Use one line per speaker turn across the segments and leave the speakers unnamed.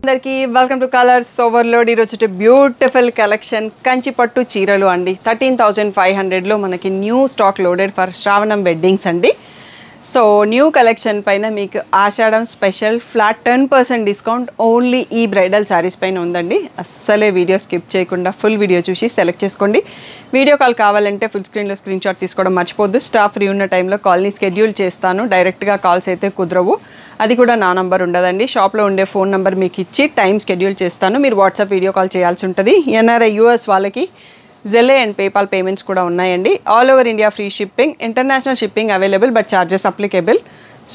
అందరికీ welcome to colours overload. ఈరోజు beautiful collection Kanchi పట్టు చీరలు అండి. 13,500లో మనకి న్యూ స్టాక్ లోడెడ్ ఫర్ శ్రావణం వెడ్డింగ్స్ అండి. సో న్యూ కలెక్షన్ పైన మీకు ఆషాఢం స్పెషల్ ఫ్లాట్ 10% డిస్కౌంట్ ఓన్లీ ఈ బ్రైడల్ శారీస్ పైన ఉందండి. అస్సలే వీడియో స్కిప్ చేయకుండా ఫుల్ వీడియో చూసి సెలెక్ట్ చేసుకోండి. వీడియో కాల్ కావాలంటే ఫుల్ స్క్రీన్లో స్క్రీన్ షాట్ తీసుకోవడం మర్చిపోద్దు. స్టాఫ్ ఫ్రీ ఉన్న టైంలో కాల్ని స్కెడ్యూల్ చేస్తాను. డైరెక్ట్గా కాల్స్ అయితే కుదరవు, అది కూడా నా నంబర్ ఉండదండి. షాప్లో ఉండే ఫోన్ నెంబర్ మీకు ఇచ్చి టైం స్కెడ్యూల్ చేస్తాను. మీరు వాట్సాప్ వీడియో కాల్ చేయాల్సి ఉంటుంది. ఎన్ఆర్ఐ యూఎస్ వాళ్ళకి జెలే అండ్ పేపాల్ పేమెంట్స్ కూడా ఉన్నాయండి. All over India free shipping, international shipping available but charges applicable.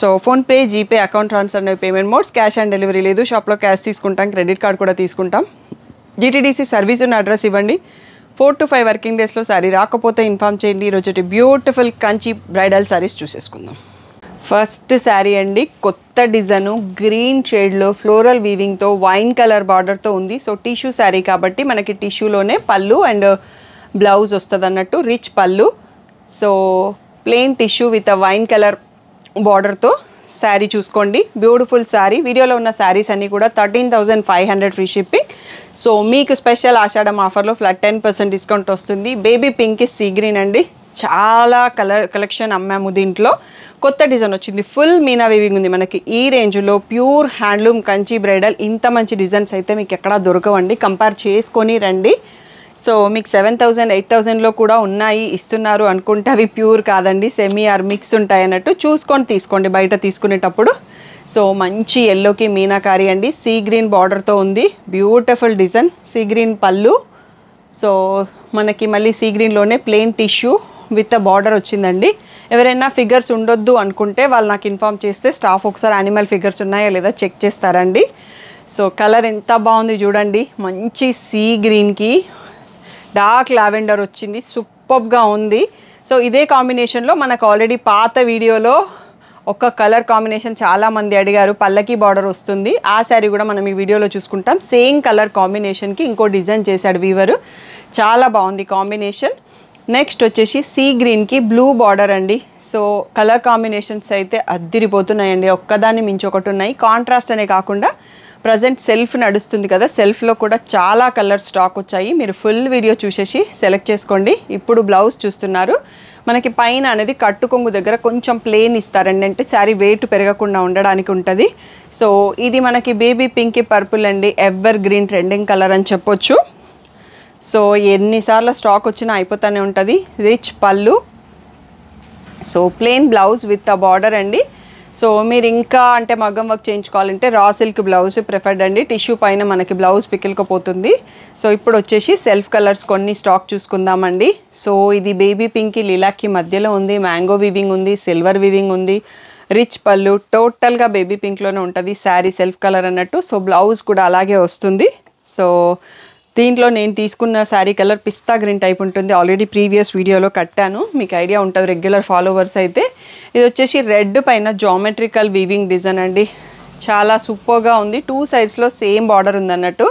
So PhonePe, GPay, account transfer అనేవి payment modes. Cash on delivery లేదు. షాప్లో క్యాష్ తీసుకుంటాం, క్రెడిట్ కార్డ్ కూడా తీసుకుంటాం. జీటీడీసీ సర్వీస్ ఉన్న అడ్రస్ ఇవ్వండి. 4 to 5 వర్కింగ్ డేస్లో శారీ రాకపోతే ఇన్ఫామ్ చేయండి. ఈరోజు బ్యూటిఫుల్ కంచి బ్రైడల్ శారీస్ చూసేసుకుందాం. ఫస్ట్ శారీ అండి, కొత్త డిజైను గ్రీన్ షేడ్లో ఫ్లోరల్ వీవింగ్తో వైన్ కలర్ బార్డర్తో ఉంది. సో టిష్యూ శారీ కాబట్టి మనకి టిష్యూలోనే పళ్ళు అండ్ బ్లౌజ్ వస్తుంది అన్నట్టు. Rich pallu, so plain tissue with wine colour బార్డర్తో శారీ చూసుకోండి. బ్యూటిఫుల్ శారీ. వీడియోలో ఉన్న శారీస్ అన్నీ కూడా 13,500 ఫ్రీ షిప్పింగ్. సో మీకు స్పెషల్ ఆషాఢం ఆఫర్లో ఫ్లాట్ 10% డిస్కౌంట్ వస్తుంది. బేబీ పింక్ సీ గ్రీన్ అండి. చాలా కలెక్షన్ అమ్మాము. దీంట్లో కొత్త డిజైన్ వచ్చింది. ఫుల్ మీనా వీవింగ్ ఉంది మనకి. ఈ రేంజ్లో ప్యూర్ హ్యాండ్లూమ్ కంచి బ్రైడల్ ఇంత మంచి డిజైన్స్ అయితే మీకు ఎక్కడా దొరకవండి. కంపేర్ చేసుకొని రండి. సో మీకు 7,000, 8,000లో కూడా ఉన్నాయి, ఇస్తున్నారు అనుకుంటే అవి ప్యూర్ కాదండి, సెమీ ఆర్ మిక్స్ ఉంటాయి అన్నట్టు. చూసుకొని తీసుకోండి బయట తీసుకునేటప్పుడు. సో మంచి ఎల్లోకి మీనాకారి అండి. సీ గ్రీన్ బార్డర్తో ఉంది. Beautiful design. Sea green pallu. So మనకి మళ్ళీ సీ గ్రీన్లోనే ప్లెయిన్ టిష్యూ విత్ బార్డర్ వచ్చిందండి. ఎవరైనా ఫిగర్స్ ఉండొద్దు అనుకుంటే వాళ్ళు నాకు ఇన్ఫామ్ చేస్తే స్టాఫ్ ఒకసారి యానిమల్ ఫిగర్స్ ఉన్నాయా లేదా చెక్ చేస్తారండి. సో కలర్ ఎంత బాగుంది చూడండి. మంచి సీ గ్రీన్కి డార్క్ లావెండర్ వచ్చింది. సూపర్గా ఉంది. సో ఇదే కాంబినేషన్లో మనకు ఆల్రెడీ పాత వీడియోలో ఒక కలర్ కాంబినేషన్ చాలామంది అడిగారు, పల్లకి బార్డర్ వస్తుంది. ఆ శారీ కూడా మనం ఈ వీడియోలో చూసుకుంటాం. సేమ్ కలర్ కాంబినేషన్కి ఇంకో డిజైన్ చేశాడు వీవరు. చాలా బాగుంది కాంబినేషన్. నెక్స్ట్ వచ్చేసి సీ గ్రీన్కి బ్లూ బార్డర్ అండి. సో కలర్ కాంబినేషన్స్ అయితే అద్దిరిపోతున్నాయండి. ఒక్కదాన్ని మించి ఒకటి ఉన్నాయి. కాంట్రాస్ట్ అనే కాకుండా ప్రజెంట్ సెల్ఫ్ నడుస్తుంది కదా, సెల్ఫ్లో కూడా చాలా కలర్ స్టాక్ వచ్చాయి. మీరు ఫుల్ వీడియో చూసేసి సెలెక్ట్ చేసుకోండి. ఇప్పుడు బ్లౌజ్ చూస్తున్నారు. మనకి పైన అనేది కట్టు కొంగు దగ్గర కొంచెం ప్లేన్ ఇస్తారండి, అంటే శారీ వెయిట్ పెరగకుండా ఉండడానికి ఉంటుంది. సో ఇది మనకి బేబీ పింక్ పర్పుల్ అండి. ఎవర్ గ్రీన్ ట్రెండింగ్ కలర్ అని చెప్పొచ్చు. సో ఎన్నిసార్లు స్టాక్ వచ్చినా అయిపోతూనే ఉంటుంది. Rich pallu, so plain blouse with a border అండి. సో మీరు ఇంకా అంటే మగ్గం వర్క్ చేయించుకోవాలంటే రా సిల్క్ బ్లౌజ్ ప్రిఫర్డ్ అండి. టిష్యూ పైన మనకి బ్లౌజ్ పికిల్కపోతుంది. సో ఇప్పుడు వచ్చేసి సెల్ఫ్ కలర్స్ కొన్ని స్టాక్ చూసుకుందామండి. సో ఇది బేబీ పింక్ లిలాక్కి మధ్యలో ఉంది. మ్యాంగో వీవింగ్ ఉంది, సిల్వర్ వీవింగ్ ఉంది. రిచ్ పళ్ళు. టోటల్గా బేబీ పింక్లోనే ఉంటుంది శారీ సెల్ఫ్ కలర్ అన్నట్టు. సో బ్లౌజ్ కూడా అలాగే వస్తుంది. సో దీంట్లో నేను తీసుకున్న శారీ కలర్ పిస్తా గ్రీన్ టైప్ ఉంటుంది. ఆల్రెడీ ప్రీవియస్ వీడియోలో కట్టాను, మీకు ఐడియా ఉంటుంది రెగ్యులర్ ఫాలోవర్స్ అయితే. ఇది వచ్చేసి రెడ్ పైన జామెట్రికల్ వీవింగ్ డిజైన్ అండి. చాలా సూపర్గా ఉంది. 2 సైడ్స్లో సేమ్ బార్డర్ ఉందన్నట్టు,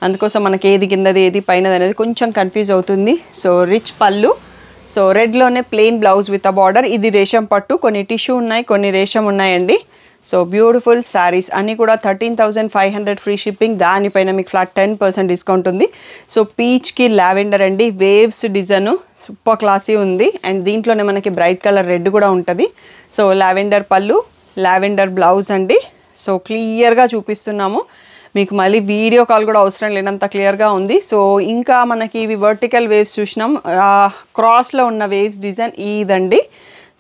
అందుకోసం మనకి ఏది కిందది ఏది పైనది అనేది కొంచెం కన్ఫ్యూజ్ అవుతుంది. So rich pallu. సో రెడ్లోనే plain blouse with a border. ఇది రేషం పట్టు, కొన్ని టిష్యూ ఉన్నాయి, కొన్ని రేషం ఉన్నాయండి. సో బ్యూటిఫుల్ శారీస్ అన్నీ కూడా 13,500 ఫ్రీ షిప్పింగ్. దానిపైన మీకు ఫ్లాట్ 10% డిస్కౌంట్ ఉంది. సో పీచ్కి లావెండర్ అండి. వేవ్స్ డిజైన్ సూపర్ క్లాసీ ఉంది. అండ్ దీంట్లోనే మనకి బ్రైట్ కలర్ రెడ్ కూడా ఉంటుంది. So lavender pallu, lavender blouse అండి. సో క్లియర్గా చూపిస్తున్నాము మీకు. మళ్ళీ వీడియో కాల్ కూడా అవసరం లేనంత క్లియర్గా ఉంది. సో ఇంకా మనకి ఇవి వర్టికల్ వేవ్స్ చూసినాం. క్రాస్లో ఉన్న వేవ్స్ డిజైన్ ఇదండి.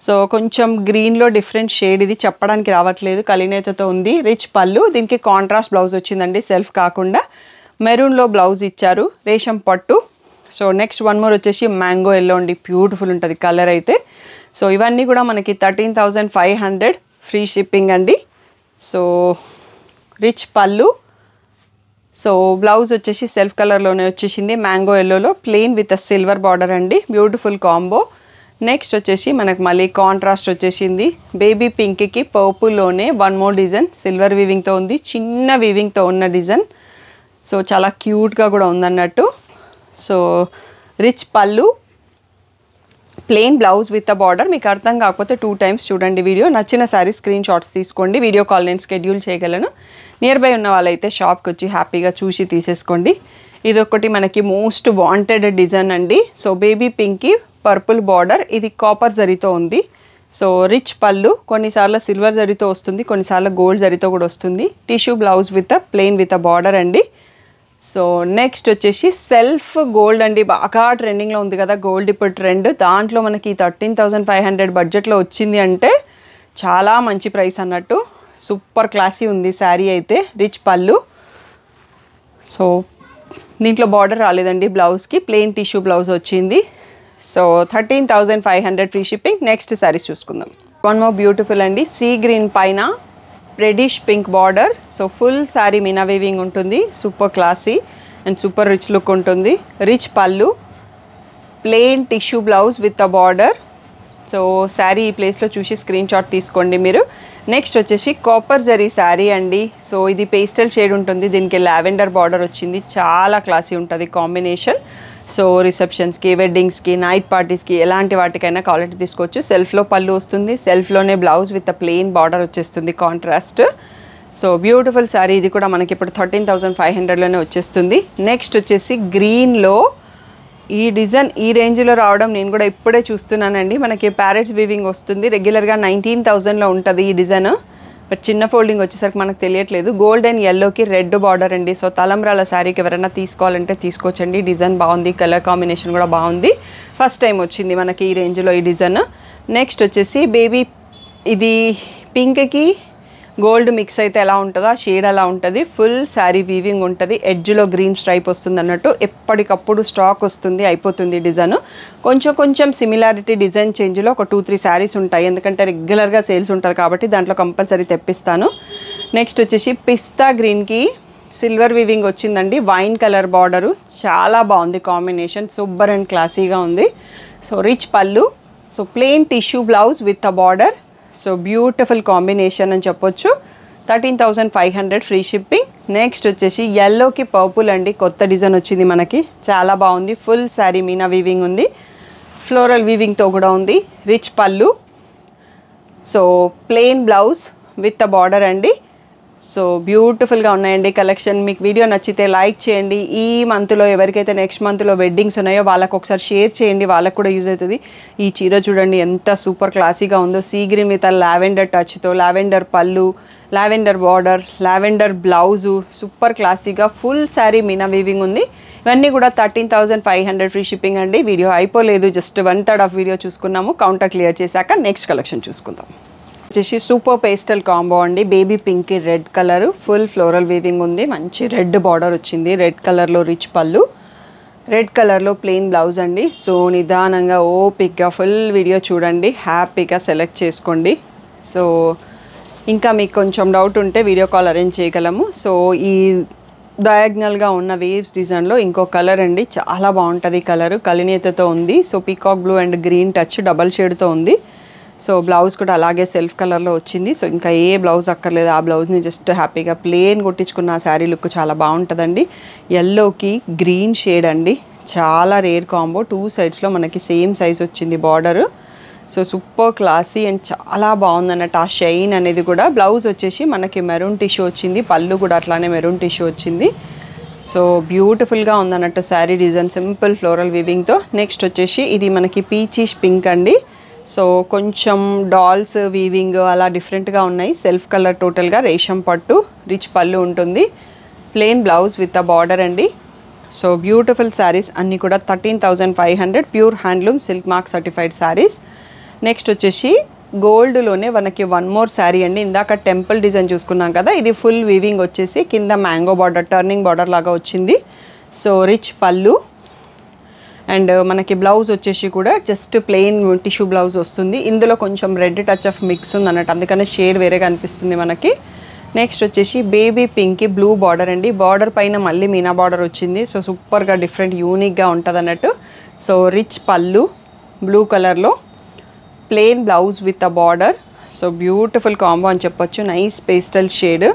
సో కొంచెం గ్రీన్లో డిఫరెంట్ షేడ్, ఇది చెప్పడానికి రావట్లేదు, కలినేతతో ఉంది. రిచ్ పళ్ళు. దీనికి కాంట్రాస్ట్ బ్లౌజ్ వచ్చిందండి, సెల్ఫ్ కాకుండా. మెరూన్లో బ్లౌజ్ ఇచ్చారు. రేషం పట్టు. సో నెక్స్ట్ వన్ మోర్ వచ్చేసి మ్యాంగో ఎల్లో అండి. బ్యూటిఫుల్ ఉంటుంది కలర్ అయితే. సో ఇవన్నీ కూడా మనకి 13,500 ఫ్రీ షిప్పింగ్ అండి. So rich pallu. So blouse వచ్చేసి సెల్ఫ్ కలర్లోనే వచ్చేసింది. మ్యాంగో ఎల్లోలో plain with a silver border అండి. Beautiful combo. నెక్స్ట్ వచ్చేసి మనకు మళ్ళీ కాంట్రాస్ట్ వచ్చేసింది. బేబీ పింక్కి పర్పుల్లోనే వన్ మోర్ డిజైన్ సిల్వర్ వీవింగ్తో ఉంది. చిన్న వీవింగ్తో ఉన్న డిజైన్. సో చాలా క్యూట్గా కూడా ఉందన్నట్టు. So rich pallu, plain blouse with a border. మీకు అర్థం కాకపోతే 2 times చూడండి వీడియో. నచ్చిన శారీ స్క్రీన్ షాట్స్ తీసుకోండి. వీడియో కాల్ నేను షెడ్యూల్ చేయగలను. నియర్ బై ఉన్న వాళ్ళైతే షాప్కి వచ్చి హ్యాపీగా చూసి తీసేసుకోండి. ఇదొకటి మనకి మోస్ట్ వాంటెడ్ డిజైన్ అండి. సో బేబీ పింక్కి పర్పుల్ బార్డర్, ఇది కాపర్ జరీతో ఉంది. సో రిచ్ పళ్ళు, కొన్నిసార్లు సిల్వర్ జరీతో వస్తుంది, కొన్నిసార్లు గోల్డ్ జరీతో కూడా వస్తుంది. Tissue blouse with plain with a border అండి. సో నెక్స్ట్ వచ్చేసి సెల్ఫ్ గోల్డ్ అండి. బాగా ట్రెండింగ్లో ఉంది కదా గోల్డ్, ఇప్పుడు ట్రెండ్. దాంట్లో మనకి 13,500 బడ్జెట్లో వచ్చింది అంటే చాలా మంచి ప్రైస్ అన్నట్టు. సూపర్ క్లాసీ ఉంది శారీ అయితే. రిచ్ పళ్ళు. సో దీంట్లో బార్డర్ రాలేదండి బ్లౌజ్కి, ప్లెయిన్ టిష్యూ బ్లౌజ్ వచ్చింది. So 13,500 free shipping. Next saris చూసుకుందాం. వన్ మోర్ బ్యూటిఫుల్ అండి. సీ గ్రీన్ పైన reddish pink border. So full sari meena weaving ఉంటుంది. Super classy and super rich look ఉంటుంది. Rich pallu, plain tissue blouse with a border. So sari ఈ ప్లేస్లో చూసి screen shot తీసుకోండి మీరు. నెక్స్ట్ వచ్చేసి కాపర్ జరీ శారీ అండి. సో ఇది పేస్టల్ షేడ్ ఉంటుంది, దీనికి లావెండర్ బార్డర్ వచ్చింది. చాలా క్లాసీ ఉంటుంది కాంబినేషన్. సో రిసెప్షన్స్కి, వెడ్డింగ్స్కి, నైట్ పార్టీస్కి ఎలాంటి వాటికైనా క్వాలిటీ తీసుకోవచ్చు. సెల్ఫ్లో పళ్ళు వస్తుంది, సెల్ఫ్లోనే బ్లౌజ్ విత్ ప్లెయిన్ బార్డర్ వచ్చేస్తుంది కాంట్రాస్ట్. So beautiful sari. ఇది కూడా మనకి ఇప్పుడు 13,500లోనే వచ్చేస్తుంది. నెక్స్ట్ వచ్చేసి గ్రీన్లో ఈ డిజైన్ ఈ రేంజ్లో రావడం నేను కూడా ఇప్పుడే చూస్తున్నానండి. మనకి ప్యారెట్స్ వీవింగ్ వస్తుంది. రెగ్యులర్గా 19,000లో ఉంటుంది ఈ డిజైన్, బట్ చిన్న ఫోల్డింగ్ వచ్చేసరికి మనకు తెలియట్లేదు. గోల్డ్ అండ్ ఎల్లోకి రెడ్ బార్డర్ అండి. సో తలంబ్రాల శారీకి ఎవరైనా తీసుకోవాలంటే తీసుకోవచ్చండి. డిజైన్ బాగుంది, కలర్ కాంబినేషన్ కూడా బాగుంది. ఫస్ట్ టైం వచ్చింది మనకి ఈ రేంజ్లో ఈ డిజైన్. నెక్స్ట్ వచ్చేసి బేబీ, ఇది పింక్కి గోల్డ్ మిక్స్ అయితే ఎలా ఉంటుందో ఆ షేడ్ అలా ఉంటుంది. ఫుల్ శారీ వీవింగ్ ఉంటుంది. ఎడ్జ్లో గ్రీన్ స్ట్రైప్ వస్తుంది అన్నట్టు. ఎప్పటికప్పుడు స్టాక్ వస్తుంది, అయిపోతుంది డిజైన్. కొంచెం సిమిలారిటీ డిజైన్ చేంజ్లో ఒక 2-3 శారీస్ ఉంటాయి, ఎందుకంటే రెగ్యులర్గా సేల్స్ ఉంటుంది కాబట్టి దాంట్లో కంపల్సరీ తెప్పిస్తాను. నెక్స్ట్ వచ్చేసి పిస్తా గ్రీన్కి సిల్వర్ వీవింగ్ వచ్చిందండి. వైన్ కలర్ బార్డరు చాలా బాగుంది కాంబినేషన్. సూపర్ అండ్ క్లాసీగా ఉంది. So rich pallu, so plain tissue blouse with a border. So beautiful combination అని చెప్పొచ్చు. 13,500 ఫ్రీ షిప్పింగ్. నెక్స్ట్ వచ్చేసి ఎల్లోకి పర్పుల్ అండి. కొత్త డిజైన్ వచ్చింది మనకి, చాలా బాగుంది. ఫుల్ శారీ మీనా వీవింగ్ ఉంది, ఫ్లోరల్ వీవింగ్తో కూడా ఉంది. Rich pallu, so plain blouse with a border అండి. సో బ్యూటిఫుల్గా ఉన్నాయండి కలెక్షన్. మీకు వీడియో నచ్చితే లైక్ చేయండి. ఈ మంత్లో ఎవరికైతే నెక్స్ట్ మంత్లో వెడ్డింగ్స్ ఉన్నాయో వాళ్ళకు ఒకసారి షేర్ చేయండి, వాళ్ళకు కూడా యూజ్ అవుతుంది. ఈ చీర చూడండి ఎంత సూపర్ క్లాసీగా ఉందో. సీ గ్రీన్ విత్ లావెండర్ టచ్తో, lavender pallu, lavender border, lavender blouse, super క్లాసీగా ఫుల్ శారీ మీనా వీవింగ్ ఉంది. ఇవన్నీ కూడా 13,500 ఫ్రీ షిప్పింగ్ అండి. వీడియో అయిపోలేదు, జస్ట్ 1/3 ఆఫ్ వీడియో చూసుకున్నాము. కౌంటర్ క్లియర్ చేశాక నెక్స్ట్ కలెక్షన్ చూసుకుందాం. వచ్చేసి సూపర్ పేస్టల్ కాంబో అండి. Baby pink red colour, full floral weaving ఉంది. మంచి రెడ్ బార్డర్ వచ్చింది. రెడ్ కలర్లో రిచ్ పళ్ళు, రెడ్ కలర్లో ప్లెయిన్ బ్లౌజ్ అండి. సో నిదానంగా ఓపిక్గా ఫుల్ వీడియో చూడండి, హ్యాపీగా సెలెక్ట్ చేసుకోండి. సో ఇంకా మీకు కొంచెం డౌట్ ఉంటే వీడియో కాల్ అరేంజ్ చేయగలము. సో ఈ డయాగ్నల్గా ఉన్న వేవ్స్ డిజైన్లో ఇంకో కలర్ అండి, చాలా బాగుంటుంది కలర్. కలినేతతో ఉంది. So peacock blue and green touch double షేడ్తో ఉంది. సో బ్లౌజ్ కూడా అలాగే సెల్ఫ్ కలర్లో వచ్చింది. సో ఇంకా ఏ బ్లౌజ్ అక్కర్లేదు, ఆ బ్లౌజ్ని జస్ట్ హ్యాపీగా ప్లెయిన్ కుట్టించుకున్న ఆ శారీ లుక్ చాలా బాగుంటుందండి. ఎల్లోకి గ్రీన్ షేడ్ అండి, చాలా రేర్ కాంబో. 2 సైడ్స్లో మనకి సేమ్ సైజ్ వచ్చింది border. So super classy and చాలా బాగుంది అన్నట్టు. ఆ షైన్ అనేది కూడా. బ్లౌజ్ వచ్చేసి మనకి మెరూన్ టిష్యూ వచ్చింది, పళ్ళు కూడా అట్లానే మెరూన్ టిష్యూ వచ్చింది. సో బ్యూటిఫుల్గా ఉందన్నట్టు శారీ డిజైన్, సింపుల్ ఫ్లోరల్ వీవింగ్తో. నెక్స్ట్ వచ్చేసి ఇది మనకి పీచిష్ పింక్ అండి. సో కొంచెం డాల్స్ వీవింగ్ అలా డిఫరెంట్గా ఉన్నాయి. సెల్ఫ్ కలర్ టోటల్గా, రేషం పట్టు, రిచ్ పళ్ళు ఉంటుంది. Plain blouse with a border అండి. సో బ్యూటిఫుల్ శారీస్ అన్నీ కూడా 13,500 pure handloom silk mark certified saris. Next వచ్చేసి గోల్డ్లోనే మనకి వన్ మోర్ శారీ అండి. ఇందాక టెంపుల్ డిజైన్ చూసుకున్నాం కదా, ఇది ఫుల్ వీవింగ్ వచ్చేసి కింద మ్యాంగో బార్డర్, టర్నింగ్ బార్డర్ లాగా వచ్చింది. సో రిచ్ పళ్ళు అండ్ మనకి బ్లౌజ్ వచ్చేసి కూడా జస్ట్ ప్లెయిన్ టిష్యూ బ్లౌజ్ వస్తుంది. ఇందులో కొంచెం రెడ్ టచ్ ఆఫ్ మిక్స్ ఉంది అన్నట్టు, అందుకనే షేడ్ వేరేగా అనిపిస్తుంది మనకి. నెక్స్ట్ వచ్చేసి బేబీ పింక్కి బ్లూ బార్డర్ అండి. బార్డర్ పైన మళ్ళీ మీనా బార్డర్ వచ్చింది. సో సూపర్గా డిఫరెంట్ యూనిక్గా ఉంటుంది అన్నట్టు. సో రిచ్ పళ్ళు బ్లూ కలర్లో, plain blouse with a border. So beautiful combo అని చెప్పొచ్చు. Nice pastel shade.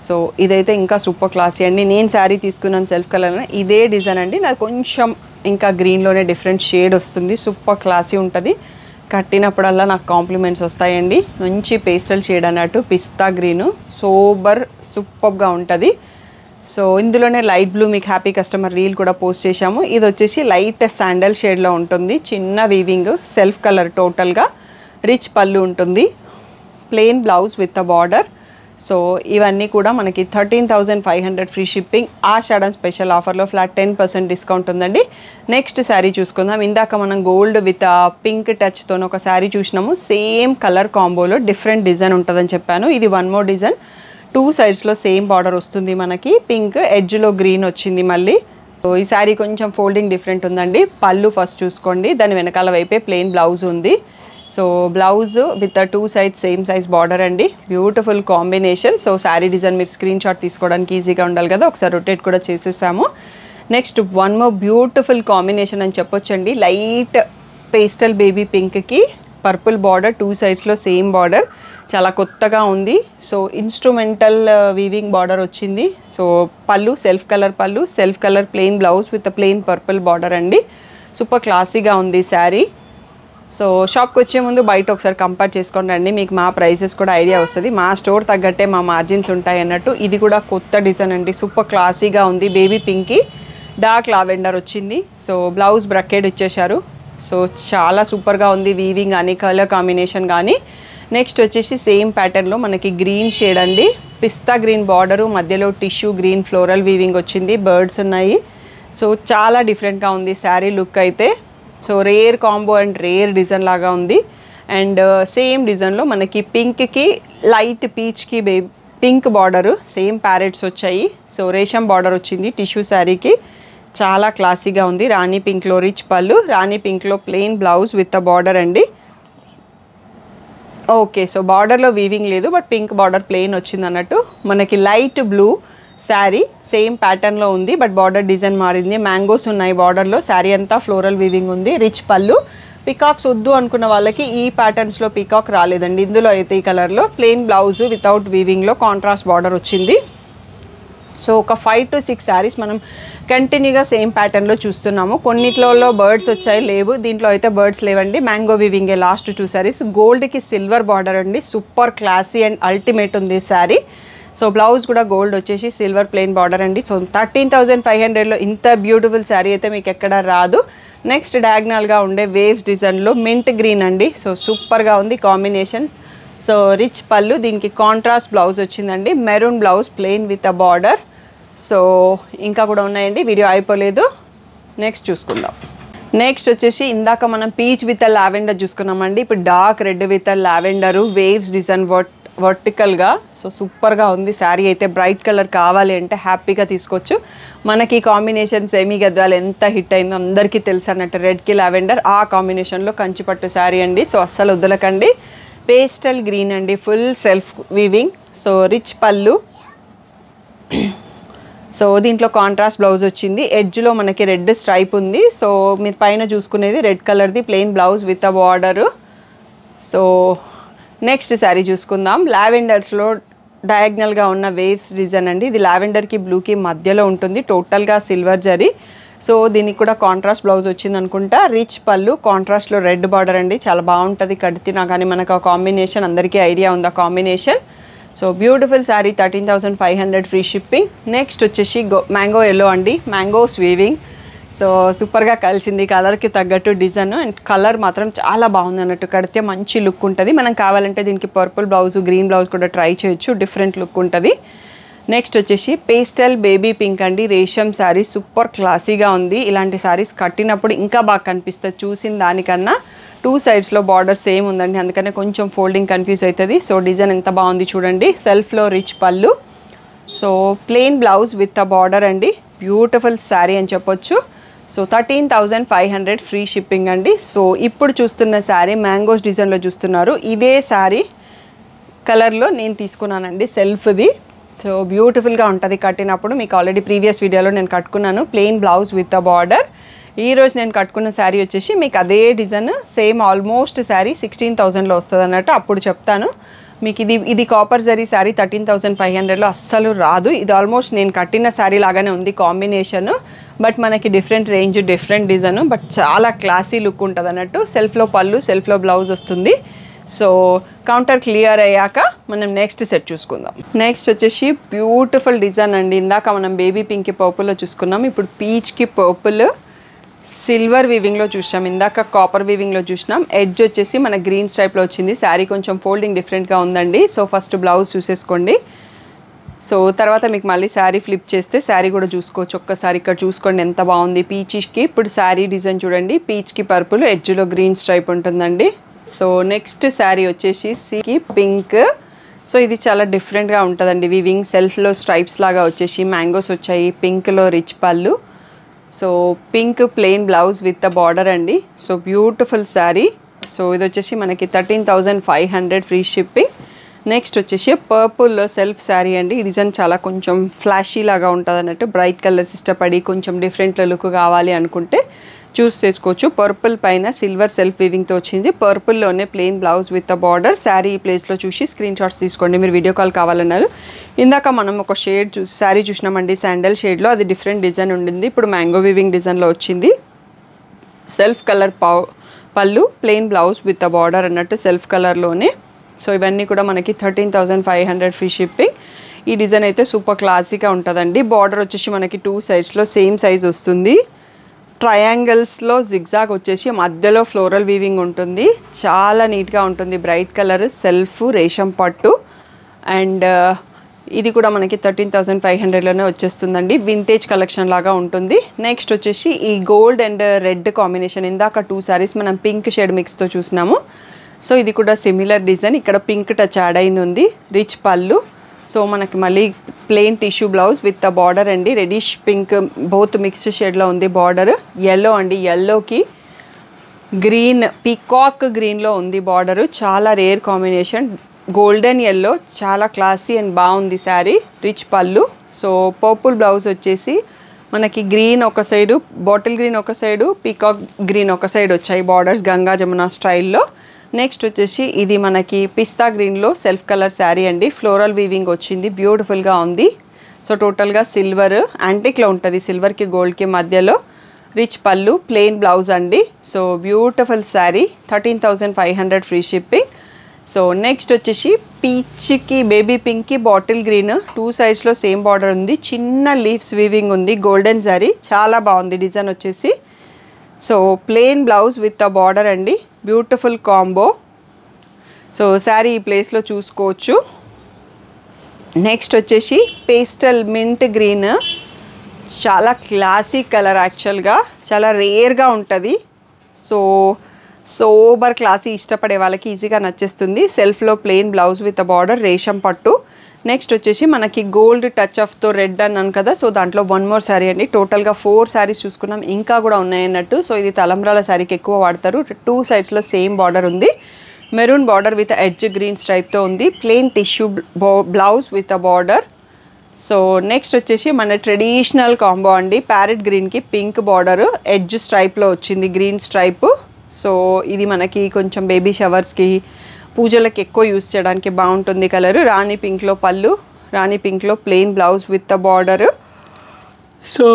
సో ఇదైతే ఇంకా సూపర్ క్లాసీ అండి. నేను శారీ తీసుకున్నాను సెల్ఫ్ కలర్, ఇదే డిజైన్ అండి. నాకు కొంచెం ఇంకా గ్రీన్లోనే డిఫరెంట్ షేడ్ వస్తుంది. సూపర్ క్లాసీ ఉంటుంది. కట్టినప్పుడల్లా నాకు కాంప్లిమెంట్స్ వస్తాయండి. మంచి పేస్టల్ షేడ్ అన్నట్టు పిస్తా గ్రీను సూపర్గా ఉంటుంది. సో ఇందులోనే లైట్ బ్లూ మీకు హ్యాపీ కస్టమర్ రీల్ కూడా పోస్ట్ చేశాము. ఇది వచ్చేసి లైట్ శాండల్ షేడ్లో ఉంటుంది. చిన్న వీవింగ్, సెల్ఫ్ కలర్, టోటల్గా రిచ్ పళ్ళు ఉంటుంది. Plain blouse with a border. So ఇవన్నీ కూడా మనకి 13,500 ఫ్రీ షిప్పింగ్. ఆషాఢం స్పెషల్ ఆఫర్లో ఫ్లాట్ 10% డిస్కౌంట్ ఉందండి. నెక్స్ట్ శారీ చూసుకుందాం. ఇందాక మనం గోల్డ్ విత్ పింక్ టచ్తో ఒక శారీ చూసినాము. సేమ్ కలర్ కాంబోలో డిఫరెంట్ డిజైన్ ఉంటుందని చెప్పాను. ఇది వన్ మోర్ డిజైన్. 2 సైడ్స్లో సేమ్ బార్డర్ వస్తుంది మనకి. పింక్ ఎడ్జ్లో గ్రీన్ వచ్చింది మళ్ళీ. సో ఈ శారీ కొంచెం ఫోల్డింగ్ డిఫరెంట్ ఉందండి. పళ్ళు ఫస్ట్ చూసుకోండి. దాని వెనకాల వైపే ప్లెయిన్ బ్లౌజ్ ఉంది. So blouse with 2 sides same size border అండి. Beautiful combination. So sari design మీరు స్క్రీన్ షాట్ తీసుకోవడానికి ఈజీగా ఉండాలి కదా, ఒకసారి రొటేట్ కూడా చేసేసాము. Next one more beautiful combination అని చెప్పొచ్చండి. లైట్ పేస్టల్ బేబీ పింక్కి పర్పుల్ బార్డర్, 2 సైడ్స్లో సేమ్ బార్డర్, చాలా కొత్తగా ఉంది. సో ఇన్స్ట్రుమెంటల్ వీవింగ్ బార్డర్ వచ్చింది. So pallu self colour pallu, self colour plain blouse with plain purple border అండి. సూపర్ క్లాసీగా ఉంది శారీ. సో షాప్కి వచ్చే ముందు బయట ఒకసారి కంపేర్ చేసుకోండి అండి, మీకు మా ప్రైసెస్ కూడా ఐడియా వస్తుంది. మా స్టోర్ తగ్గట్టే మా మార్జిన్స్ ఉంటాయి అన్నట్టు. ఇది కూడా కొత్త డిజైన్ అండి. సూపర్ క్లాసీగా ఉంది. బేబీ పింక్కి డార్క్ లావెండర్ వచ్చింది. సో బ్లౌజ్ బ్రకెట్ ఇచ్చేశారు. సో చాలా సూపర్గా ఉంది. వీవింగ్ కానీ కలర్ కాంబినేషన్ కానీ. నెక్స్ట్ వచ్చేసి సేమ్ ప్యాటర్న్లో మనకి గ్రీన్ షేడ్ అండి. పిస్తా గ్రీన్ బార్డరు, మధ్యలో టిష్యూ గ్రీన్ ఫ్లోరల్ వీవింగ్ వచ్చింది. బర్డ్స్ ఉన్నాయి. సో చాలా డిఫరెంట్గా ఉంది శారీ లుక్ అయితే. So rare combo and rare design లాగా ఉంది. అండ్ సేమ్ డిజైన్లో మనకి పింక్కి లైట్ పీచ్కి పింక్ బార్డరు, సేమ్ ప్యారెట్స్ వచ్చాయి. సో రేషం బార్డర్ వచ్చింది టిష్యూ శారీకి. చాలా క్లాసీగా ఉంది. రాణి పింక్లో రిచ్ పళ్ళు, రాణి పింక్లో plain blouse with a border అండి. ఓకే, సో బార్డర్లో వీవింగ్ లేదు, బట్ పింక్ బార్డర్ ప్లెయిన్ వచ్చింది అన్నట్టు. మనకి లైట్ బ్లూ శారీ సేమ్ ప్యాటర్న్లో ఉంది, బట్ బార్డర్ డిజైన్ మారింది. మ్యాంగోస్ ఉన్నాయి బార్డర్లో. శారీ అంతా ఫ్లోరల్ వీవింగ్ ఉంది. రిచ్ పళ్ళు. పికాక్స్ వద్దు అనుకున్న వాళ్ళకి ఈ ప్యాటర్న్స్లో పికాక్ రాలేదండి. ఇందులో అయితే ఈ కలర్లో ప్లెయిన్ బ్లౌజ్ వితౌట్ వీవింగ్లో కాంట్రాస్ట్ బార్డర్ వచ్చింది. సో ఒక 5 to 6 శారీస్ మనం కంటిన్యూగా సేమ్ ప్యాటర్న్లో చూస్తున్నాము. కొన్నిట్లలో బర్డ్స్ వచ్చాయి, లేవు. దీంట్లో అయితే బర్డ్స్ లేవండి. మ్యాంగో వీవింగే లాస్ట్ 2 శారీస్. గోల్డ్కి సిల్వర్ బార్డర్ అండి. సూపర్ క్లాసీ అండ్ అల్టిమేట్ ఉంది శారీ. సో బ్లౌజ్ కూడా గోల్డ్ వచ్చేసి సిల్వర్ ప్లెయిన్ బార్డర్ అండి. సో 13,500లో ఇంత బ్యూటిఫుల్ శారీ అయితే మీకు ఎక్కడ రాదు. నెక్స్ట్ డయాగ్నల్గా ఉండే వేవ్స్ డిజైన్లో మింట్ గ్రీన్ అండి. సో సూపర్గా ఉంది కాంబినేషన్. సో రిచ్ పళ్ళు, దీనికి కాంట్రాస్ట్ బ్లౌజ్ వచ్చిందండి. Maroon blouse plain with a border. So ఇంకా కూడా ఉన్నాయండి, వీడియో అయిపోలేదు. నెక్స్ట్ చూసుకుందాం. నెక్స్ట్ వచ్చేసి ఇందాక మనం పీచ్ విత్ లావెండర్ చూసుకున్నామండి. ఇప్పుడు dark red with lavender waves design వర్టికల్గా. సో సూపర్గా ఉంది శారీ అయితే. బ్రైట్ కలర్ కావాలి అంటే హ్యాపీగా తీసుకోవచ్చు. మనకి కాంబినేషన్ సెమీ గద్వాలు ఎంత హిట్ అయిందో అందరికీ తెలుసు అన్నట్టు. రెడ్కి లావెండర్ ఆ కాంబినేషన్లో కంచిపట్టు శారీ అండి. సో అస్సలు వదలకండి. పేస్టల్ గ్రీన్ అండి, full self weaving. So rich pallu. So దీంట్లో కాంట్రాస్ట్ బ్లౌజ్ వచ్చింది. ఎడ్జ్లో మనకి రెడ్ స్ట్రైప్ ఉంది. సో మీరు పైన చూసుకునేది రెడ్ కలర్ది plain blouse with a border. So next sari చూసుకుందాం. లావెండర్స్లో డయాగ్నల్గా ఉన్న వేవ్స్ డిజైన్ అండి. ఇది లావెండర్కి బ్లూకి మధ్యలో ఉంటుంది. టోటల్గా సిల్వర్ జరీ. సో దీనికి కూడా కాంట్రాస్ట్ బ్లౌజ్ వచ్చింది అనుకుంటా. రిచ్ పళ్ళు, కాంట్రాస్ట్లో రెడ్ బార్డర్ అండి. చాలా బాగుంటుంది కడితినా కానీ. మనకు ఆ కాంబినేషన్ అందరికీ ఐడియా ఉంది ఆ combination. So beautiful sari, 13,500 free shipping. Next వచ్చేసి మ్యాంగో ఎల్లో అండి. Mangoes weaving. సో సూపర్గా కలిసింది కలర్కి తగ్గట్టు డిజైన్. అండ్ కలర్ మాత్రం చాలా బాగుంది అన్నట్టు. కడితే మంచి లుక్ ఉంటుంది. మనం కావాలంటే దీనికి పర్పుల్ బ్లౌజ్, గ్రీన్ బ్లౌజ్ కూడా ట్రై చేయొచ్చు. డిఫరెంట్ లుక్ ఉంటుంది. నెక్స్ట్ వచ్చేసి పేస్టల్ బేబీ పింక్ అండి. రేషం శారీ సూపర్ క్లాసీగా ఉంది. ఇలాంటి శారీస్ కట్టినప్పుడు ఇంకా బాగా కనిపిస్తుంది చూసిన దానికన్నా. 2 సైడ్స్లో బార్డర్ సేమ్ ఉందండి, అందుకనే కొంచెం ఫోల్డింగ్ కన్ఫ్యూజ్ అవుతుంది. సో డిజైన్ ఎంత బాగుంది చూడండి. సెల్ఫ్లో rich pallu. So plain blouse with a border అండి. బ్యూటిఫుల్ శారీ అని చెప్పొచ్చు. సో 13,500 ఫ్రీ షిప్పింగ్ అండి. సో ఇప్పుడు చూస్తున్న శారీ మ్యాంగోస్ డిజైన్లో చూస్తున్నారు. ఇదే శారీ కలర్లో నేను తీసుకున్నానండి, సెల్ఫ్ది. సో బ్యూటిఫుల్గా ఉంటుంది కట్టినప్పుడు. మీకు ఆల్రెడీ ప్రీవియస్ వీడియోలో నేను కట్టుకున్నాను. Plain blouse with a border. ఈరోజు నేను కట్టుకున్న శారీ వచ్చేసి మీకు అదే డిజైన్ సేమ్ ఆల్మోస్ట్ శారీ 16,000లో వస్తుంది అన్నట్టు. అప్పుడు చెప్తాను మీకు. ఇది కాపర్ జరీ శారీ 13,500లో అస్సలు రాదు. ఇది ఆల్మోస్ట్ నేను కట్టిన శారీ లాగానే ఉంది కాంబినేషన్. బట్ మనకి different range, different design, but చాలా క్లాసీ లుక్ ఉంటుంది అన్నట్టు. సెల్ఫ్లో పళ్ళు, సెల్ఫ్లో బ్లౌజ్ వస్తుంది. సో కౌంటర్ క్లియర్ అయ్యాక మనం నెక్స్ట్ సెట్ చూసుకుందాం. నెక్స్ట్ వచ్చేసి బ్యూటిఫుల్ డిజైన్ అండి. ఇందాక మనం బేబీ పింక్కి పర్పుల్లో చూసుకున్నాం, ఇప్పుడు పీచ్కి పర్పుల్ సిల్వర్ వీవింగ్లో చూసాం, ఇందాక కాపర్ వీవింగ్లో చూసినాం. ఎడ్జ్ వచ్చేసి మన గ్రీన్ స్ట్రైప్లో వచ్చింది. శారీ కొంచెం ఫోల్డింగ్ డిఫరెంట్గా ఉందండి. సో ఫస్ట్ బ్లౌజ్ చూసేసుకోండి. సో తర్వాత మీకు మళ్ళీ శారీ ఫ్లిప్ చేస్తే శారీ కూడా చూసుకోవచ్చు. ఒక్కసారి ఇక్కడ చూసుకోండి ఎంత బాగుంది పీచ్కి. ఇప్పుడు శారీ డిజైన్ చూడండి, పీచ్కి పర్పుల్, ఎడ్జ్లో గ్రీన్ స్ట్రైప్ ఉంటుందండి. సో నెక్స్ట్ శారీ వచ్చేసి సీకి పింక్. సో ఇది చాలా డిఫరెంట్గా ఉంటుందండి. వీవింగ్ సెల్ఫ్లో స్ట్రైప్స్ లాగా వచ్చేసి మ్యాంగోస్ వచ్చాయి. పింక్లో rich pallu, so pink plain blouse with the border అండి. So beautiful sari. సో ఇది వచ్చేసి మనకి 13,500 ఫ్రీ షిప్పింగ్. నెక్స్ట్ వచ్చేసి పర్పుల్లో సెల్ఫ్ శారీ అండి. ఈ డిజైన్ చాలా కొంచెం ఫ్లాషీ లాగా ఉంటుంది అన్నట్టు. బ్రైట్ కలర్స్ ఇష్టపడి కొంచెం డిఫరెంట్ లుక్ కావాలి అనుకుంటే చూస్ చేసుకోవచ్చు. పర్పుల్ పైన సిల్వర్ సెల్ఫ్ వీవింగ్తో వచ్చింది. పర్పుల్లోనే plain blouse with the border. Sari ఈ ప్లేస్లో చూసి స్క్రీన్ షాట్స్ తీసుకోండి. మీరు వీడియో కాల్ కావాలన్నారు. ఇందాక మనం ఒక షేడ్ శారీ చూసినామండి శాండల్ షేడ్లో, అది డిఫరెంట్ డిజైన్ ఉండింది. ఇప్పుడు మ్యాంగో వీవింగ్ డిజైన్లో వచ్చింది. సెల్ఫ్ కలర్ పళ్ళు, plain blouse with the border అన్నట్టు సెల్ఫ్ కలర్లోనే. సో ఇవన్నీ కూడా మనకి 13,500 ఫ్రీ షిప్పింగ్. ఈ డిజైన్ అయితే సూపర్ క్లాసీగా ఉంటుందండి. బార్డర్ వచ్చేసి మనకి 2 సైడ్స్లో సేమ్ సైజ్ వస్తుంది. ట్రయాంగిల్స్లో జిగ్జాగ్ వచ్చేసి మధ్యలో ఫ్లోరల్ వీవింగ్ ఉంటుంది. చాలా నీట్గా ఉంటుంది. బ్రైట్ కలర్ సెల్ఫ్ రేషం పట్టు. అండ్ ఇది కూడా మనకి 13,500లోనే వచ్చేస్తుందండి. వింటేజ్ కలెక్షన్ లాగా ఉంటుంది. నెక్స్ట్ వచ్చేసి ఈ గోల్డ్ అండ్ రెడ్ కాంబినేషన్. ఇందాక 2 శారీస్ మనం పింక్ షేడ్ మిక్స్తో చూసినాము. సో ఇది కూడా సిమిలర్ డిజైన్. ఇక్కడ పింక్ టచ్ యాడ్ అయింది ఉంది. రిచ్ పళ్ళు. సో మనకి మళ్ళీ plain tissue blouse with the border అండి. రెడిష్ పింక్ బోత్ మిక్స్డ్ షేడ్లో ఉంది బార్డర్. ఎల్లో అండి, ఎల్లోకి గ్రీన్, పీకాక్ గ్రీన్లో ఉంది బార్డర్. చాలా రేర్ కాంబినేషన్. గోల్డెన్ ఎల్లో, చాలా క్లాసీ అండ్ బాగుంది sari. Rich pallu. So purple blouse వచ్చేసి మనకి గ్రీన్ ఒక సైడు, బాటిల్ గ్రీన్ ఒక సైడు, పీకాక్ గ్రీన్ ఒక సైడ్ వచ్చాయి బార్డర్స్ గంగా జమున స్టైల్లో. నెక్స్ట్ వచ్చేసి ఇది మనకి పిస్తా గ్రీన్లో సెల్ఫ్ కలర్ శారీ అండి. ఫ్లోరల్ వీవింగ్ వచ్చింది, బ్యూటిఫుల్గా ఉంది. సో టోటల్గా సిల్వర్ యాంటిక్లో ఉంటుంది, సిల్వర్కి గోల్డ్కి మధ్యలో. రిచ్ పళ్ళు, ప్లెయిన్ బ్లౌజ్ అండి. So beautiful sari, 13,500 free shipping. So next వచ్చేసి పీచ్కి బేబీ పింక్కి బాటిల్ గ్రీన్, 2 సైడ్స్లో సేమ్ బార్డర్ ఉంది. చిన్న లీవ్స్ వీవింగ్ ఉంది. గోల్డెన్ శారీ, చాలా బాగుంది డిజైన్ వచ్చేసి. So plain blouse with the border అండి. Beautiful combo. సో శారీ ఈ ప్లేస్లో చూసుకోవచ్చు. నెక్స్ట్ వచ్చేసి పేస్టల్ మింట్ గ్రీన్, చాలా క్లాసిక్ కలర్. యాక్చువల్గా చాలా రేర్గా ఉంటుంది. సో సోబర్ క్లాసీ ఇష్టపడే వాళ్ళకి ఈజీగా నచ్చేస్తుంది. సెల్ఫ్లో plain blouse with the border, రేషం పట్టు. నెక్స్ట్ వచ్చేసి మనకి గోల్డ్ టచ్ ఆఫ్తో రెడ్ అన్నాను కదా, సో దాంట్లో 1 మోర్ శారీ అండి. టోటల్గా 4 శారీస్ చూసుకున్నాం, ఇంకా కూడా ఉన్నాయన్నట్టు. సో ఇది తలంబ్రాల శారీకి ఎక్కువ వాడతారు. 2 సైడ్స్లో సేమ్ బార్డర్ ఉంది. Maroon border with edge green స్ట్రైప్తో ఉంది. Plain tissue blouse with a border. So next వచ్చేసి మన ట్రెడిషనల్ కాంబో అండి. ప్యారెట్ గ్రీన్కి పింక్ బార్డర్, ఎడ్జ్ స్ట్రైప్లో వచ్చింది గ్రీన్ స్ట్రైప్. సో ఇది మనకి కొంచెం బేబీ షవర్స్కి, పూజలకు ఎక్కువ యూస్ చేయడానికి బాగుంటుంది కలర్. రాణి పింక్లో పళ్ళు, రాణి పింక్లో plain blouse with the border. So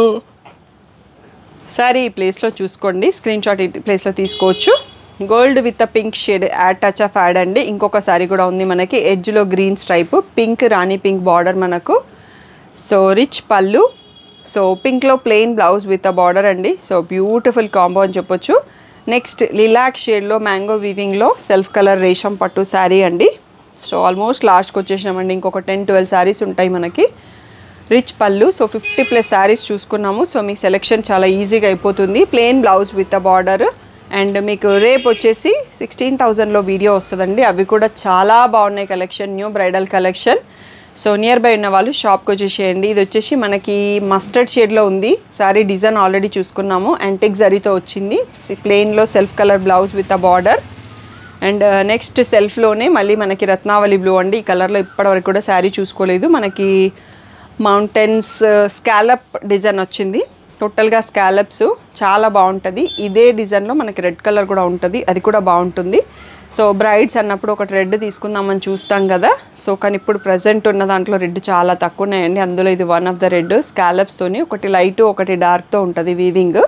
sari ఈ ప్లేస్లో చూసుకోండి, స్క్రీన్ షాట్ ఈ ప్లేస్లో తీసుకోవచ్చు. Gold with pink shade add touch of add అండి. ఇంకొక శారీ కూడా ఉంది మనకి, ఎడ్జ్లో గ్రీన్ స్ట్రైప్, పింక్ రాణి పింక్ బార్డర్ మనకు. So rich pallu. సో పింక్లో plain blouse with the border అండి. సో బ్యూటిఫుల్ కాంబో అని చెప్పొచ్చు. నెక్స్ట్ లిలాక్ షేడ్లో మ్యాంగో వీవింగ్లో సెల్ఫ్ కలర్ రేషం పట్టు శారీ అండి. సో ఆల్మోస్ట్ లాస్ట్కి వచ్చేసినామండి. ఇంకొక 10-12 శారీస్ ఉంటాయి మనకి. రిచ్ పళ్ళు. సో 50+ శారీస్ చూసుకున్నాము. సో మీ సెలెక్షన్ చాలా ఈజీగా అయిపోతుంది. Plain blouse with the border. And మీకు రేపు వచ్చేసి 16,000లో వీడియో వస్తుందండి. అవి కూడా చాలా బాగున్నాయి collection, new bridal collection. So near by ఉన్న వాళ్ళు షాప్కి వచ్చేసేయండి. ఇది వచ్చేసి మనకి మస్టర్డ్ షేడ్లో ఉంది శారీ. డిజైన్ ఆల్రెడీ చూసుకున్నాము, యాంటిక్ జరీతో వచ్చింది. ప్లెయిన్లో self colour blouse with a border. And next సెల్ఫ్లోనే మళ్ళీ మనకి రత్నావళి బ్లూ అండి. ఈ కలర్లో ఇప్పటివరకు కూడా శారీ చూసుకోలేదు. మనకి మౌంటైన్స్ స్కాలప్ డిజైన్ వచ్చింది. టోటల్గా స్కాలప్స్ చాలా బాగుంటుంది. ఇదే డిజైన్లో మనకి రెడ్ కలర్ కూడా ఉంటుంది, అది కూడా బాగుంటుంది. సో బ్రైడ్స్ అన్నప్పుడు ఒకటి రెడ్ తీసుకుందామని చూస్తాం కదా. సో కానీ ఇప్పుడు ప్రజెంట్ ఉన్న దాంట్లో రెడ్ చాలా తక్కువ ఉన్నాయండి. అందులో ఇది వన్ ఆఫ్ ద రెడ్ స్కాలప్స్తోని, ఒకటి లైట్ ఒకటి డార్క్తో ఉంటుంది వీవింగ్.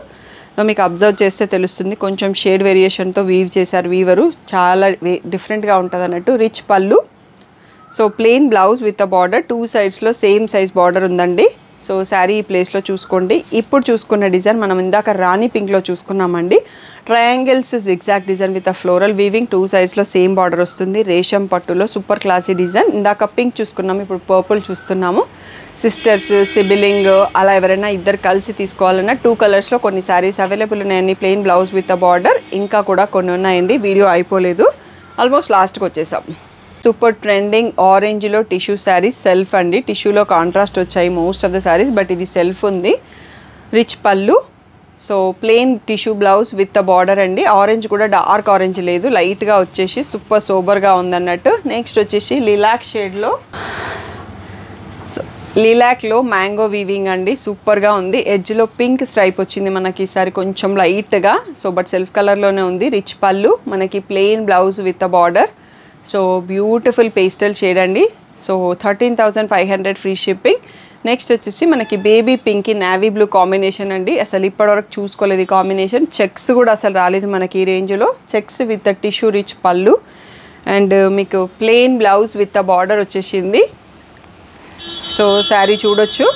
సో మీకు అబ్జర్వ్ చేస్తే తెలుస్తుంది, కొంచెం షేడ్ వేరియేషన్తో వీవ్ చేశారు వీవరు, చాలా డిఫరెంట్గా ఉంటుంది అన్నట్టు. Rich pallu. So plain blouse with a border, 2 సైడ్స్లో సేమ్ సైజ్ బార్డర్ ఉందండి. సో శారీ ఈ ప్లేస్లో చూసుకోండి. ఇప్పుడు చూసుకున్న డిజైన్ మనం ఇందాక రాణి పింక్లో చూసుకున్నామండి. Triangles zigzag design with a floral weaving, 2 సైడ్స్లో సేమ్ బార్డర్ వస్తుంది. రేషం పట్టులో సూపర్ క్లాసీ డిజైన్. ఇందాక పింక్ చూసుకున్నాము, ఇప్పుడు పర్పుల్ చూస్తున్నాము. సిస్టర్స్, సిబిలింగ్ అలా ఎవరైనా ఇద్దరు కలిసి తీసుకోవాలన్నా 2 కలర్స్లో కొన్ని శారీస్ అవైలబుల్ ఉన్నాయండి. Plain blouse with a border, ఇంకా కూడా కొన్ని ఉన్నాయండి. వీడియో అయిపోలేదు, ఆల్మోస్ట్ లాస్ట్కి వచ్చేసాం. సూపర్ ట్రెండింగ్ ఆరెంజ్లో టిష్యూ శారీస్, సెల్ఫ్ అండి. టిష్యూలో కాంట్రాస్ట్ వచ్చాయి most of the saris, but ఇది సెల్ఫ్ ఉంది. Rich pallu. So plain tissue blouse with a border అండి. ఆరెంజ్ కూడా డార్క్ ఆరెంజ్ లేదు, లైట్గా వచ్చేసి సూపర్ సోబర్గా ఉందన్నట్టు. నెక్స్ట్ వచ్చేసి లిలాక్ షేడ్లో, లిలాక్లో మ్యాంగో వీవింగ్ అండి, సూపర్గా ఉంది. ఎడ్జ్లో పింక్ స్ట్రైప్ వచ్చింది మనకి ఈసారి కొంచెం లైట్గా. సో బట్ సెల్ఫ్ కలర్లోనే ఉంది. రిచ్ పళ్ళు, మనకి plain blouse with a border. So beautiful pastel shade అండి. So 13,500 free shipping. నెక్స్ట్ వచ్చేసి మనకి baby pink navy blue combination అండి. అసలు ఇప్పటివరకు చూసుకోలేదు ఈ కాంబినేషన్. చెక్స్ కూడా అసలు రాలేదు మనకి ఈ రేంజ్లో. Checks with tissue rich pallu and మీకు plain blouse with a border వచ్చేసింది. సో శారీ చూడొచ్చు,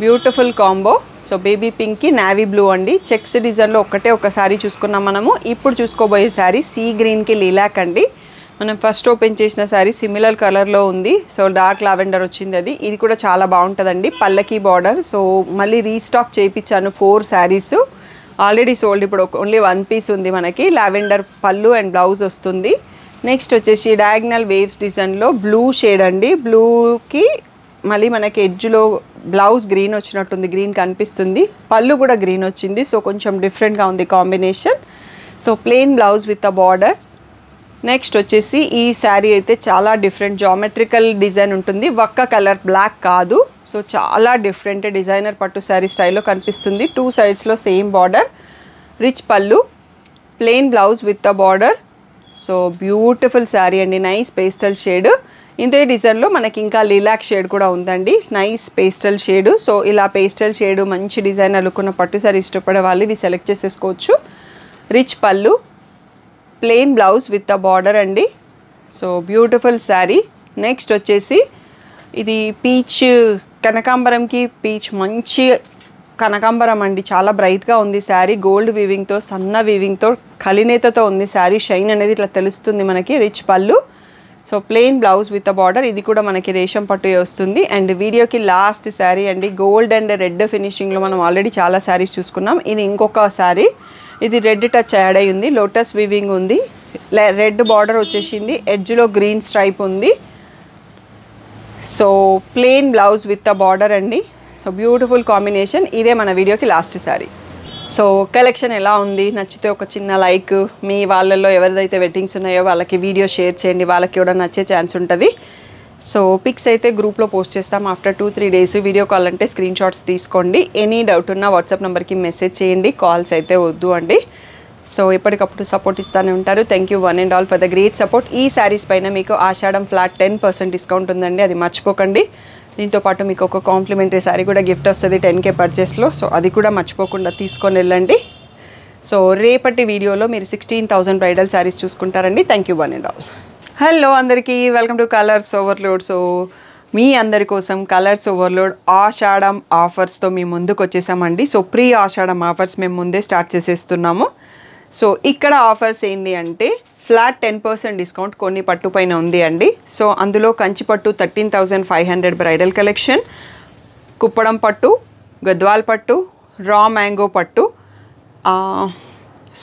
బ్యూటిఫుల్ కాంబో. సో బేబీ పింక్కి నావీ బ్లూ అండి. చెక్స్ డిజైన్లో ఒక శారీ చూసుకున్నాం మనము. ఇప్పుడు చూసుకోబోయే శారీ సీ గ్రీన్కి లిలాక్ అండి. మనం ఫస్ట్ ఓపెన్ చేసిన శారీ సిమిలర్ కలర్లో ఉంది. సో డార్క్ లావెండర్ వచ్చింది అది. ఇది కూడా చాలా బాగుంటుందండి. పల్లకి బార్డర్. సో మళ్ళీ రీస్టాక్ చేయించాను 4 శారీస్, ఆల్రెడీ సోల్డ్. ఇప్పుడు ఓన్లీ 1 పీస్ ఉంది మనకి. లావెండర్ పళ్ళు అండ్ బ్లౌజ్ వస్తుంది. నెక్స్ట్ వచ్చేసి డయాగ్నల్ వేవ్స్ డిజైన్లో బ్లూ షేడ్ అండి. బ్లూకి మళ్ళీ మనకి ఎడ్జ్లో బ్లౌజ్ గ్రీన్ వచ్చినట్టుంది, గ్రీన్ కనిపిస్తుంది. పళ్ళు కూడా గ్రీన్ వచ్చింది. సో కొంచెం డిఫరెంట్గా ఉంది combination. So plain blouse with a border. Next వచ్చేసి ఈ శారీ అయితే చాలా డిఫరెంట్ జామెట్రికల్ డిజైన్ ఉంటుంది. ఒక్క కలర్ బ్లాక్ కాదు. సో చాలా డిఫరెంట్ డిజైనర్ పట్టు శారీ స్టైల్లో కనిపిస్తుంది. 2 సైడ్స్లో same border. Rich pallu, plain blouse with a border. So beautiful sari అండి. Nice pastel shade. ఇదే డిజైన్లో మనకి ఇంకా లిలాక్ షేడ్ కూడా ఉందండి. Nice pastel shade. సో ఇలా పేస్టల్ షేడ్ మంచి డిజైన్ అల్లుకున్న పట్టు శారీ ఇష్టపడే వాళ్ళు ఇది సెలెక్ట్ చేసేసుకోవచ్చు. Rich pallu, plain blouse with a border అండి. So beautiful sari. నెక్స్ట్ వచ్చేసి ఇది పీచ్, కనకాంబరంకి పీచ్, మంచి కనకాంబరం అండి. చాలా బ్రైట్గా ఉంది శారీ. గోల్డ్ వీవింగ్తో, సన్న వీవింగ్తో, కలినేతతో ఉంది శారీ. షైన్ అనేది ఇట్లా తెలుస్తుంది మనకి. Rich pallu. So plain blouse with a border. ఇది కూడా మనకి రేషం పట్టు వస్తుంది. అండ్ వీడియోకి లాస్ట్ శారీ అండి. గోల్డ్ అండ్ రెడ్ ఫినిషింగ్లో మనం ఆల్రెడీ చాలా శారీస్ చూసుకున్నాం. ఇది ఇంకొక శారీ. ఇది రెడ్ టచ్ యాడ్ అయి ఉంది. లోటస్ వీవింగ్ ఉంది. రెడ్ బార్డర్ వచ్చేసింది. ఎడ్జ్లో గ్రీన్ స్ట్రైప్ ఉంది. So plain blouse with a border అండి. So beautiful combination. ఇదే మన వీడియోకి లాస్ట్ శారీ. సో కలెక్షన్ ఎలా ఉంది? నచ్చితే ఒక చిన్న లైక్, మీ వాళ్ళల్లో ఎవరిదైతే వెడ్డింగ్స్ ఉన్నాయో వాళ్ళకి వీడియో షేర్ చేయండి. వాళ్ళకి కూడా నచ్చే ఛాన్స్ ఉంటుంది. సో పిక్స్ అయితే గ్రూప్లో పోస్ట్ చేస్తాం ఆఫ్టర్ 2-3 డేస్. వీడియో కాల్ అంటే స్క్రీన్ షాట్స్ తీసుకోండి. ఎనీ డౌట్ ఉన్నా వాట్సాప్ నెంబర్కి మెసేజ్ చేయండి. కాల్స్ అయితే వద్దు అండి. సో ఎప్పటికప్పుడు సపోర్ట్ ఇస్తూనే ఉంటారు. Thank you one and all for the great support. ఈ శారీస్ పైన మీకు ఆషాఢం ఫ్లాట్ 10% డిస్కౌంట్ ఉందండి, అది మర్చిపోకండి. దీంతోపాటు మీకు ఒక కాంప్లిమెంటరీ శారీ కూడా గిఫ్ట్ వస్తుంది 10K పర్చేస్లో. సో అది కూడా మర్చిపోకుండా తీసుకొని వెళ్ళండి. సో రేపటి వీడియోలో మీరు 16,000 బ్రైడల్ శారీస్ చూసుకుంటారండి. Thank you one and all. Hello అందరికీ, welcome to colours overload. So మీ అందరి కోసం కలర్స్ ఓవర్లోడ్ ఆషాఢం ఆఫర్స్తో మేము ముందుకు వచ్చేసామండి. సో ప్రీ ఆషాఢం ఆఫర్స్ మేము ముందే స్టార్ట్ చేసేస్తున్నాము. సో ఇక్కడ ఆఫర్స్ ఏంటి అంటే ఫ్లాట్ 10% డిస్కౌంట్ కొన్ని పట్టు పైన ఉంది అండి. సో అందులో కంచి పట్టు 13,500 బ్రైడల్ కలెక్షన్, కుప్పడం పట్టు, గద్వాల్ పట్టు, రా మ్యాంగో పట్టు.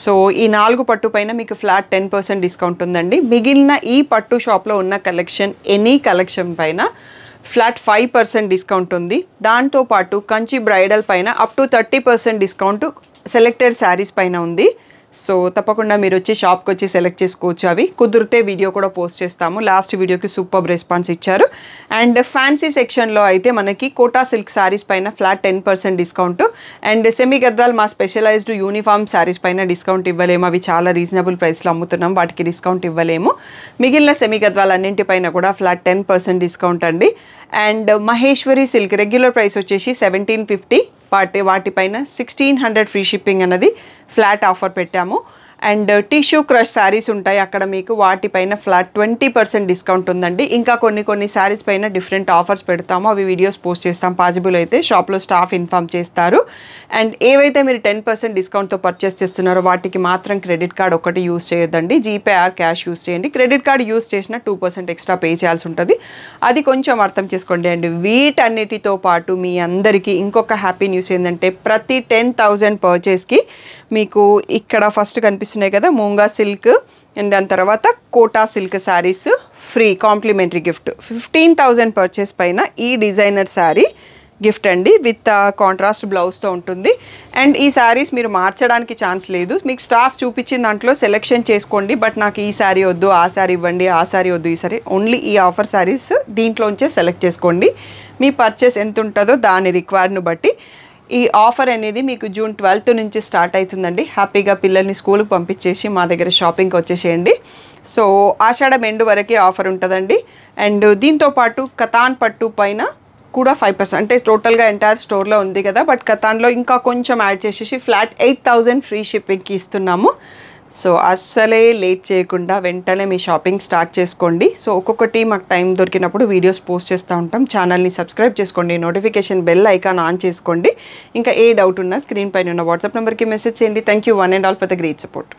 సో ఈ 4 పట్టు పైన మీకు ఫ్లాట్ 10% డిస్కౌంట్ ఉందండి. మిగిలిన ఈ పట్టు షాప్లో ఉన్న కలెక్షన్ ఎనీ కలెక్షన్ పైన ఫ్లాట్ 5% డిస్కౌంట్ ఉంది. దాంతోపాటు కంచి బ్రైడల్ పైన up to 30% discount selected saris పైన ఉంది. సో తప్పకుండా మీరు వచ్చి షాప్కి వచ్చి సెలెక్ట్ చేసుకోవచ్చు. అవి కుదిరితే వీడియో కూడా పోస్ట్ చేస్తాము. లాస్ట్ వీడియోకి సూపర్ రెస్పాన్స్ ఇచ్చారు. అండ్ ఫ్యాన్సీ సెక్షన్లో అయితే మనకి కోటా సిల్క్ శారీస్ పైన flat 10% discount. And semi Gadwal మా స్పెషలైజ్డ్ యూనిఫామ్ శారీస్ పైన డిస్కౌంట్ ఇవ్వలేము. అవి చాలా రీజనబుల్ ప్రైస్లో అమ్ముతున్నాం, వాటికి డిస్కౌంట్ ఇవ్వలేము. మిగిలిన సెమీ గద్వాల్ అన్నింటిపైన కూడా ఫ్లాట్ 10% డిస్కౌంట్ అండి. And Maheshwari silk regular price వచ్చేసి 1750, వాటిపైన 1600 ఫ్రీ షిప్పింగ్ అన్నది ఫ్లాట్ ఆఫర్ పెట్టాము. అండ్ టిష్యూ క్రష్ శారీస్ ఉంటాయి అక్కడ మీకు, వాటిపైన ఫ్లాట్ 20% డిస్కౌంట్ ఉందండి. ఇంకా కొన్ని శారీస్ పైన డిఫరెంట్ ఆఫర్స్ పెడతాము, అవి వీడియోస్ పోస్ట్ చేస్తాం. పాసిబుల్ అయితే షాప్లో స్టాఫ్ ఇన్ఫామ్ చేస్తారు. అండ్ ఏవైతే మీరు 10% డిస్కౌంట్తో పర్చేస్ చేస్తున్నారో వాటికి మాత్రం క్రెడిట్ కార్డ్ ఒకటి యూస్ చేయొద్దండి, జీపే ఆర్ క్యాష్ యూస్ చేయండి. క్రెడిట్ కార్డ్ యూస్ చేసిన 2% ఎక్స్ట్రా పే చేయాల్సి ఉంటుంది, అది కొంచెం అర్థం చేసుకోండి. అండ్ వీటన్నిటితో పాటు మీ అందరికీ ఇంకొక హ్యాపీ న్యూస్ ఏంటంటే ప్రతి 10,000 పర్చేస్కి మీకు ఇక్కడ ఫస్ట్ కనిపిస్తున్నాయి కదా మూంగా సిల్క్ అండ్ దాని తర్వాత Kota silk sarees free complimentary gift. 15,000 purchase పైన ఈ డిజైనర్ శారీ గిఫ్ట్ అండి, విత్ కాంట్రాస్ట్ బ్లౌజ్తో ఉంటుంది. అండ్ ఈ శారీస్ మీరు మార్చడానికి ఛాన్స్ లేదు, మీకు స్టాఫ్ చూపించిన దాంట్లో సెలెక్షన్ చేసుకోండి. బట్ నాకు ఈ శారీ వద్దు, ఆ శారీ ఇవ్వండి, ఆ శారీ వద్దు, ఈ శారీ ఓన్లీ ఈ ఆఫర్ శారీస్ దీంట్లోంచే సెలెక్ట్ చేసుకోండి. మీ పర్చేస్ ఎంత ఉంటుందో దాని రిక్వైర్డ్ని బట్టి ఈ ఆఫర్ అనేది మీకు జూన్ 12th నుంచి స్టార్ట్ అవుతుందండి. హ్యాపీగా పిల్లల్ని స్కూల్కి పంపించేసి మా దగ్గర షాపింగ్కి వచ్చేసేయండి. సో ఆషాఢం ఎండ్ వరకే ఆఫర్ ఉంటుందండి. అండ్ దీంతోపాటు కతాన్ పట్టు పైన కూడా 5%, అంటే టోటల్గా ఎంటైర్ స్టోర్లో ఉంది కదా, బట్ కతాన్లో ఇంకా కొంచెం యాడ్ చేసేసి ఫ్లాట్ 8,000 ఫ్రీ షిప్పింగ్కి ఇస్తున్నాము. సో అస్సలే లేట్ చేయకుండా వెంటనే మీ షాపింగ్ స్టార్ట్ చేసుకోండి. సో ఒక్కొక్కటి మాకు టైం దొరికినప్పుడు వీడియోస్ పోస్ట్ చేస్తూ ఉంటాం. ఛానల్ని సబ్స్క్రైబ్ చేసుకోండి, నోటిఫికేషన్ బెల్ ఐకాన్ ఆన్ చేసుకోండి. ఇంకా ఏ డౌట్ ఉన్నా స్క్రీన్ పైన ఉన్న వాట్సాప్ నెంబర్కి మెసేజ్ చేయండి. Thank you one and all for the great support.